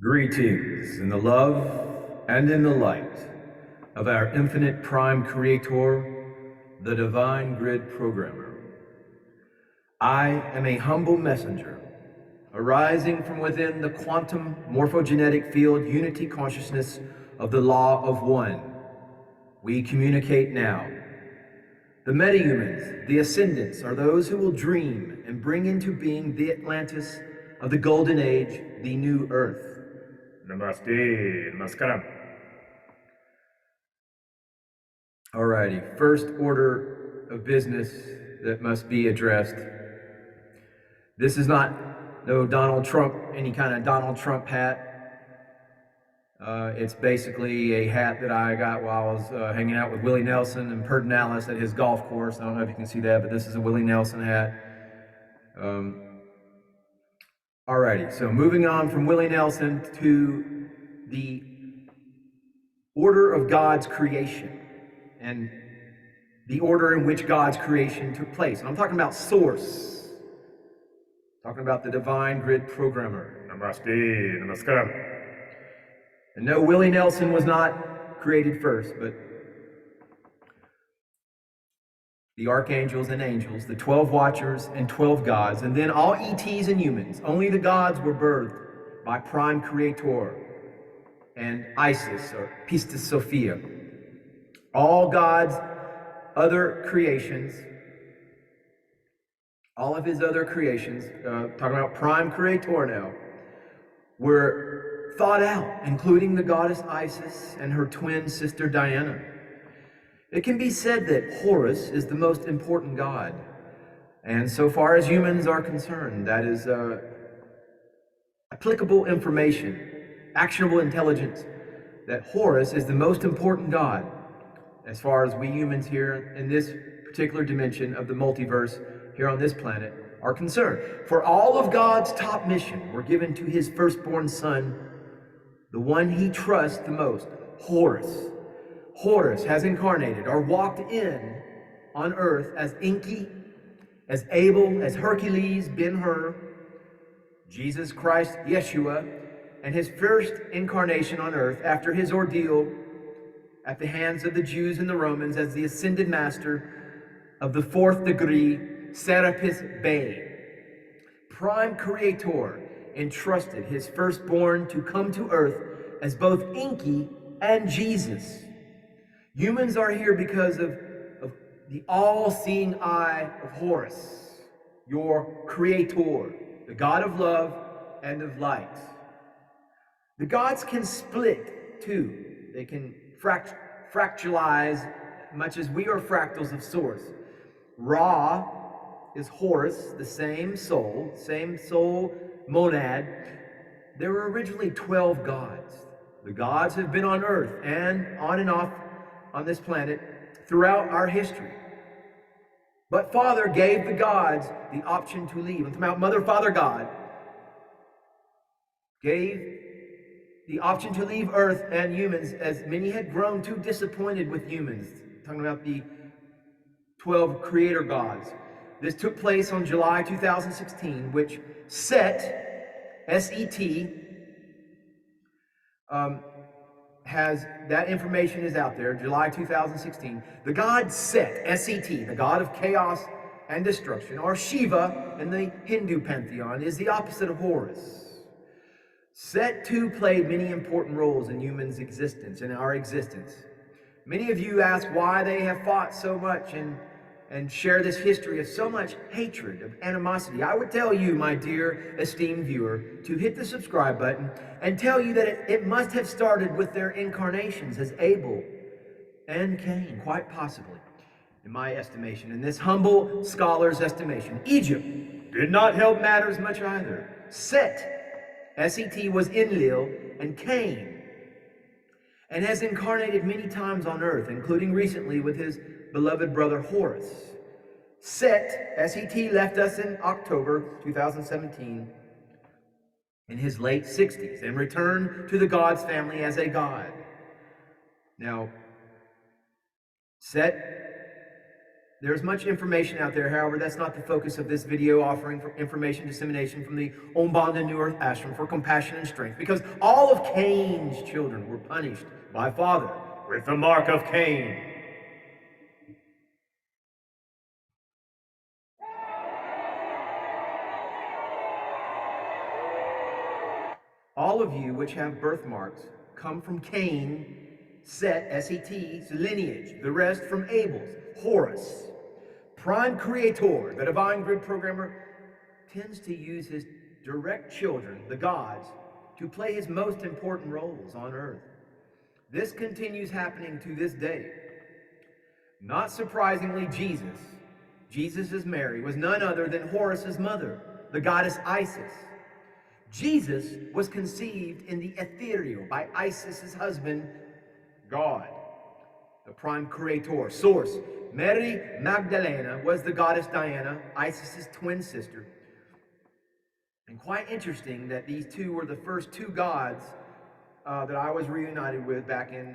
Greetings in the love and in the light of our infinite prime creator, the divine grid programmer. I am a humble messenger arising from within the quantum morphogenetic field unity consciousness of the law of one. We communicate now. The metahumans, the ascendants, are those who will dream and bring into being the Atlantis of the golden age, the new earth. Namaste, namaskaram. Alrighty, first order of business that must be addressed. This is not no Donald Trump, any kind of Donald Trump hat. It's basically a hat that I got while I was hanging out with Willie Nelson and Pedernales at his golf course. I don't know if you can see that, but this is a Willie Nelson hat. Alrighty, so moving on from Willie Nelson to the order of God's creation and the order in which God's creation took place. And I'm talking about source. I'm talking about the divine grid programmer. Namaste, namaskaram. And no, Willie Nelson was not created first, but the archangels and angels, the 12 watchers and 12 gods, and then all ETs and humans. Only the gods were birthed by Prime Creator and Isis, or Pistis Sophia. All God's other creations, all of his other creations, talking about Prime Creator now, were thought out, including the goddess Isis and her twin sister Diana. It can be said that Horus is the most important god, and so far as humans are concerned, that is applicable information, actionable intelligence, that Horus is the most important god as far as we humans here in this particular dimension of the multiverse here on this planet are concerned. For all of God's top mission were given to his firstborn son, the one he trusts the most, Horus. Horus has incarnated or walked in on earth as Enki, as Abel, as Hercules, Ben-Hur, Jesus Christ, Yeshua, and his first incarnation on earth after his ordeal at the hands of the Jews and the Romans as the ascended master of the fourth degree, Serapis Bey. Prime Creator entrusted his firstborn to come to earth as both Enki and Jesus. Humans are here because of the all-seeing eye of Horus, your creator, the God of love and of light. The gods can split too. They can fractalize much as we are fractals of source. Ra is Horus, the same soul monad. There were originally 12 gods. The gods have been on earth and off on this planet throughout our history. But Father gave the gods the option to leave. I'm talking about Mother, Father, God gave the option to leave earth and humans as many had grown too disappointed with humans. I'm talking about the 12 creator gods. This took place on July 2016, which Set, S-E-T, has, that information is out there, July 2016. The god Set, S-E-T, the god of chaos and destruction, or Shiva in the Hindu pantheon, is the opposite of Horus. Set too played many important roles in humans' existence, in our existence. Many of you ask why they have fought so much and share this history of so much hatred, of animosity. I would tell you, my dear esteemed viewer, to hit the subscribe button and tell you that it must have started with their incarnations as Abel and Cain, quite possibly, in my estimation, in this humble scholar's estimation. Egypt did not help matters much either. Set, S-E-T, was Enlil and Cain, and has incarnated many times on earth, including recently with his beloved brother Horus. Set, S-E-T, left us in October 2017 in his late 60s and returned to the God's family as a god. Now, Set There's much information out there, however, that's not the focus of this video, offering for information dissemination from the Ombanda New Earth Ashram for compassion and strength, because all of Cain's children were punished by Father with the mark of Cain. All of you which have birthmarks come from Cain, Set, S-E-T's lineage, the rest from Abel's. Horus, prime creator, the divine grid programmer, tends to use his direct children, the gods, to play his most important roles on earth. This continues happening to this day. Not surprisingly, Jesus' Mary, was none other than Horus's mother, the goddess Isis. Jesus was conceived in the ethereal by Isis's husband, God, the prime creator, source. Mary Magdalena was the goddess Diana, Isis's twin sister. And quite interesting that these two were the first two gods that I was reunited with back in,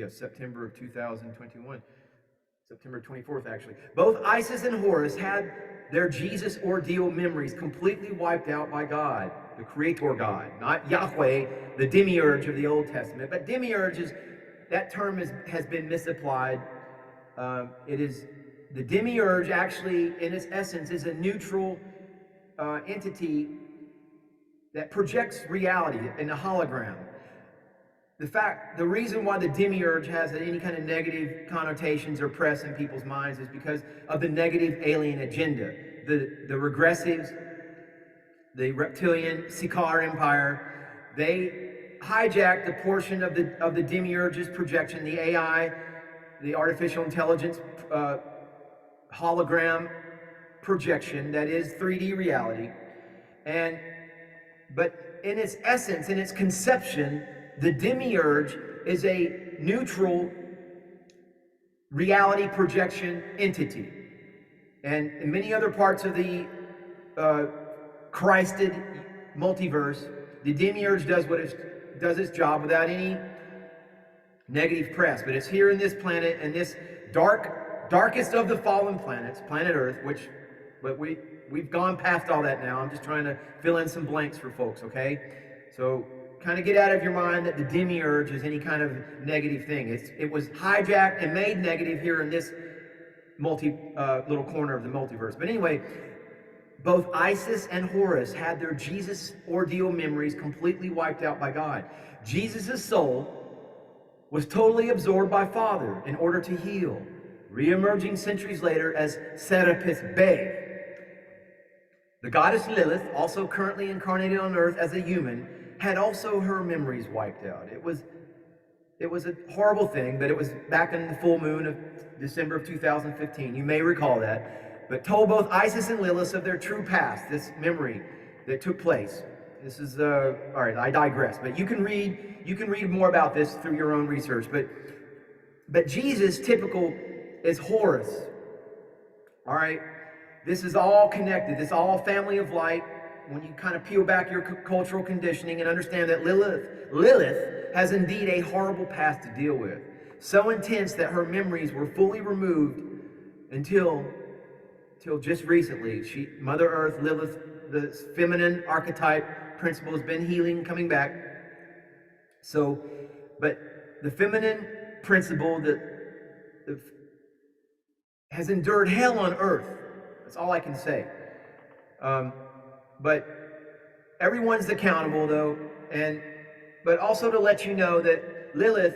September of 2021. September 24th, actually. Both Isis and Horus had their Jesus ordeal memories completely wiped out by God, the creator God, not Yahweh, the demiurge of the Old Testament. But demiurge that term has been misapplied. It is the demiurge, actually, in its essence, is a neutral entity that projects reality in a hologram. The reason why the demiurge has any kind of negative connotations or press in people's minds is because of the negative alien agenda. The regressives, the reptilian Sickened Empire, they hijacked the portion of the demiurge's projection, the AI, the artificial intelligence hologram projection that is 3D reality. But in its essence, in its conception, the demiurge is a neutral reality projection entity. And in many other parts of the Christed multiverse, the demiurge does its job without any negative press. But it's here in this planet, and this darkest of the fallen planets, planet Earth, but we've gone past all that now. I'm just trying to fill in some blanks for folks, okay? So kind of get out of your mind that the demiurge is any kind of negative thing. It was hijacked and made negative here in this little corner of the multiverse. But anyway, both Isis and Horus had their Jesus ordeal memories completely wiped out by God. Jesus' soul was totally absorbed by Father in order to heal, re-emerging centuries later as Serapis Bey. The goddess Lilith, also currently incarnated on earth as a human, had also her memories wiped out. It was a horrible thing, but it was back in the full moon of December of 2015. You may recall that. But told both Isis and Lilith of their true past, this memory that took place. This is, all right, I digress. But you can read more about this through your own research. But Jesus, typical, is Horus. All right? This is all connected. This is all family of light. When you kind of peel back your cultural conditioning and understand that Lilith has indeed a horrible past to deal with. So intense that her memories were fully removed until just recently. Mother Earth, Lilith, the feminine archetype principle has been healing, coming back. So, but the feminine principle that has endured hell on earth. That's all I can say. But everyone's accountable, though, but also to let you know that Lilith,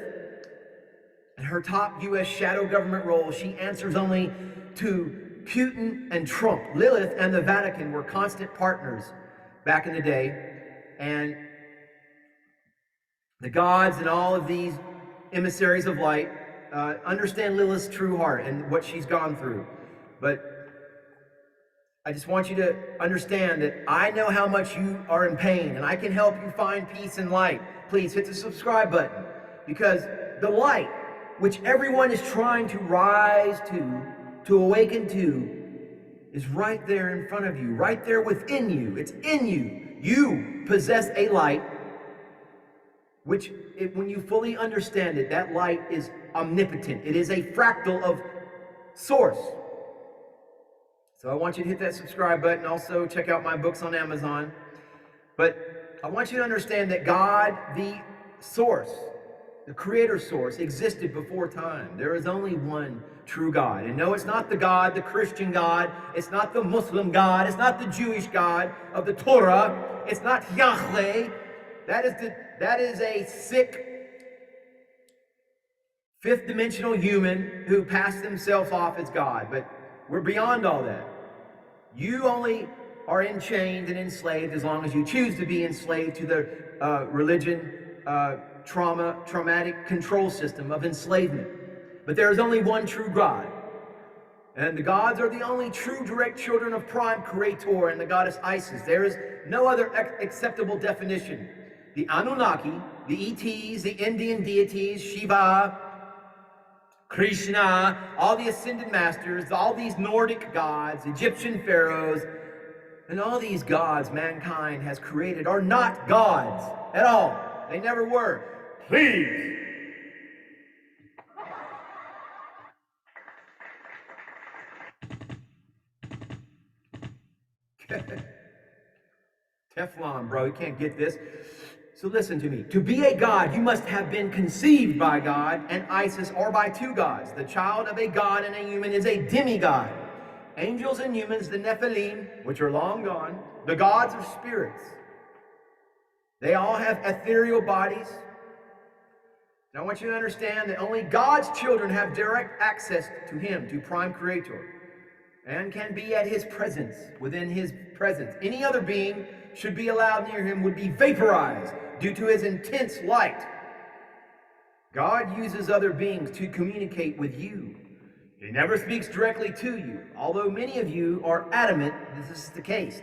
in her top U.S. shadow government role, she answers only to Putin and Trump. Lilith and the Vatican were constant partners back in the day, and the gods and all of these emissaries of light understand Lilith's true heart and what she's gone through. But I just want you to understand that I know how much you are in pain, and I can help you find peace and light. Please hit the subscribe button, because the light, which everyone is trying to rise to awaken to, is right there in front of you, right there within you. It's in you. You possess a light, which, when you fully understand it, that light is omnipotent. It is a fractal of source. So I want you to hit that subscribe button. Also, check out my books on Amazon. But I want you to understand that God, the source, the creator source, existed before time. There is only one true God. And no, it's not the Christian God. It's not the Muslim God. It's not the Jewish God of the Torah. It's not Yahweh. That is a sick, fifth dimensional human who passed himself off as God. But we're beyond all that. You only are enchained and enslaved as long as you choose to be enslaved to the religion, traumatic control system of enslavement. But there is only one true God. And the gods are the only true direct children of Prime Creator and the goddess Isis. There is no other acceptable definition. The Anunnaki, the ETs, the Indian deities, Shiva, Krishna, all the ascended masters, all these Nordic gods, Egyptian pharaohs, and all these gods mankind has created are not gods at all. They never were. Please. Teflon, bro, you can't get this. So listen to me. To be a god, you must have been conceived by God and Isis, or by two gods. The child of a god and a human is a demigod. Angels and humans, the Nephilim, which are long gone, the gods are spirits. They all have ethereal bodies. And I want you to understand that only God's children have direct access to Him, to Prime Creator, and can be at His presence, within His presence. Any other being should be allowed near Him would be vaporized due to His intense light. God uses other beings to communicate with you. He never speaks directly to you, although many of you are adamant this is the case.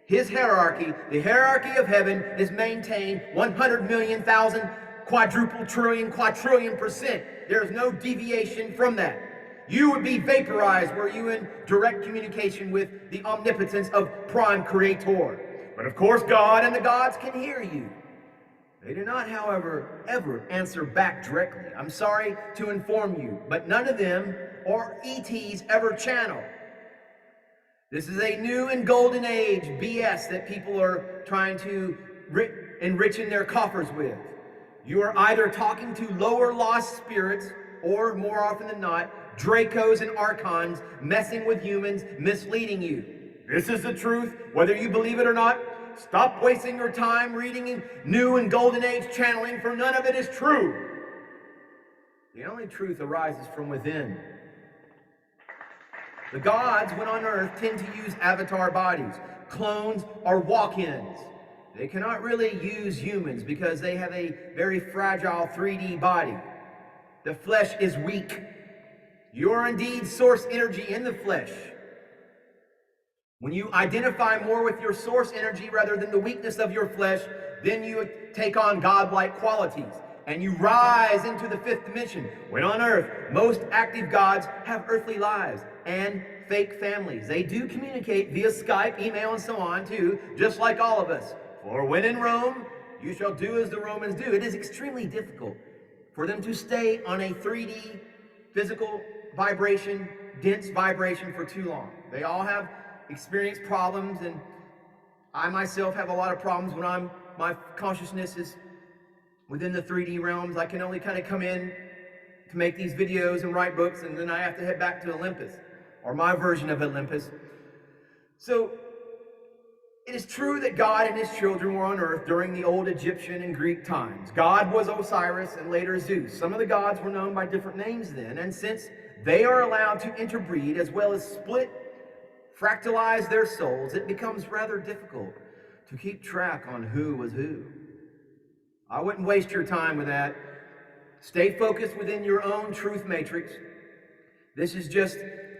His hierarchy, the hierarchy of heaven, is maintained 100 million, thousand, quadruple, trillion, quadrillion %. There is no deviation from that. You would be vaporized were you in direct communication with the omnipotence of Prime Creator. But of course, God and the gods can hear you. They do not, however, ever answer back directly. I'm sorry to inform you, but none of them or ETs ever channel. This is a new and golden age BS that people are trying to enrich in their coffers with. You are either talking to lower lost spirits, or more often than not, Dracos and Archons messing with humans, misleading you. This is the truth, whether you believe it or not. Stop wasting your time reading new and golden age channeling, for none of it is true. The only truth arises from within. The gods, when on earth, tend to use avatar bodies. Clones are walk-ins. They cannot really use humans because they have a very fragile 3D body. The flesh is weak. You are indeed source energy in the flesh. When you identify more with your source energy rather than the weakness of your flesh, then you take on godlike qualities and you rise into the fifth dimension. When on earth, most active gods have earthly lives and fake families. They do communicate via Skype, email, and so on too, just like all of us. For when in Rome, you shall do as the Romans do. It is extremely difficult for them to stay on a 3D physical vibration, dense vibration for too long. They all have experienced problems, and I myself have a lot of problems when my consciousness is within the 3D realms. I can only kind of come in to make these videos and write books, and then I have to head back to Olympus, or my version of Olympus. So it is true that God and his children were on earth during the old Egyptian and Greek times. God was Osiris and later Zeus. Some of the gods were known by different names then, and since they are allowed to interbreed as well as split, fractalize their souls, it becomes rather difficult to keep track on who was who. I wouldn't waste your time with that. Stay focused within your own truth matrix. This is just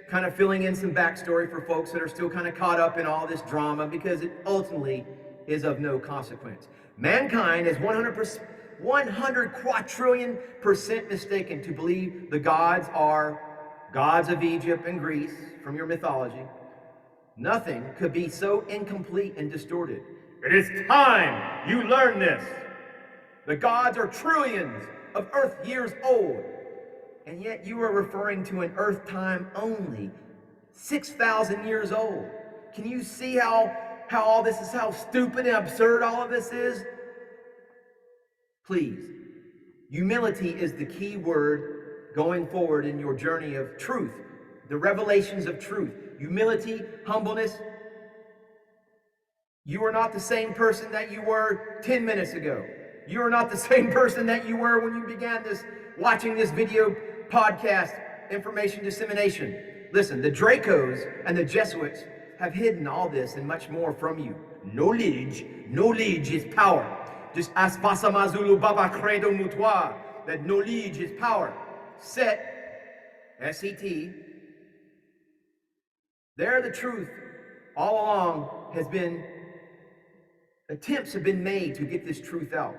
kind of filling in some backstory for folks that are still kind of caught up in all this drama, because it ultimately is of no consequence. Mankind is 100 quadrillion % mistaken to believe the gods are gods of Egypt and Greece from your mythology. Nothing could be so incomplete and distorted. It is time you learn this. The gods are trillions of Earth years old. And yet you are referring to an earth time only, 6,000 years old. Can you see how all this is, how stupid and absurd all of this is? Please, humility is the key word going forward in your journey of truth, the revelations of truth. Humility, humbleness. You are not the same person that you were 10 minutes ago. You are not the same person that you were when you began watching this video podcast, information dissemination. Listen, the Dracos and the Jesuits have hidden all this and much more from you. Knowledge is power. Just as Pasamazulu Baba Credo Mutwa, that knowledge is power. Set, S-E-T. There the truth all along has been, attempts have been made to get this truth out.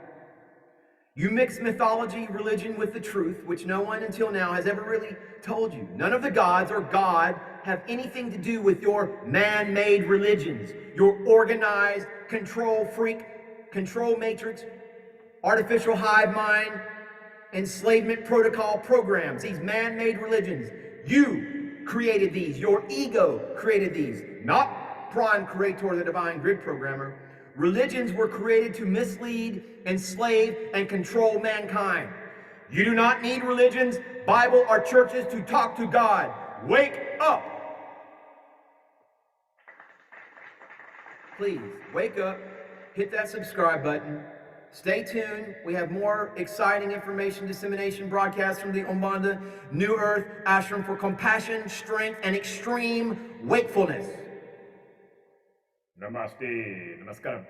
You mix mythology, religion with the truth, which no one until now has ever really told you. None of the gods or God have anything to do with your man-made religions, your organized control freak, control matrix, artificial hive mind, enslavement protocol programs, these man-made religions. You created these. Your ego created these, not prime creator, the divine grid programmer. Religions were created to mislead, enslave, and control mankind. You do not need religions, Bible, or churches to talk to God. Wake up! Please, wake up, hit that subscribe button. Stay tuned. We have more exciting information dissemination broadcasts from the Umbanda New Earth Ashram for compassion, strength, and extreme wakefulness. Namaste. Namaskaram.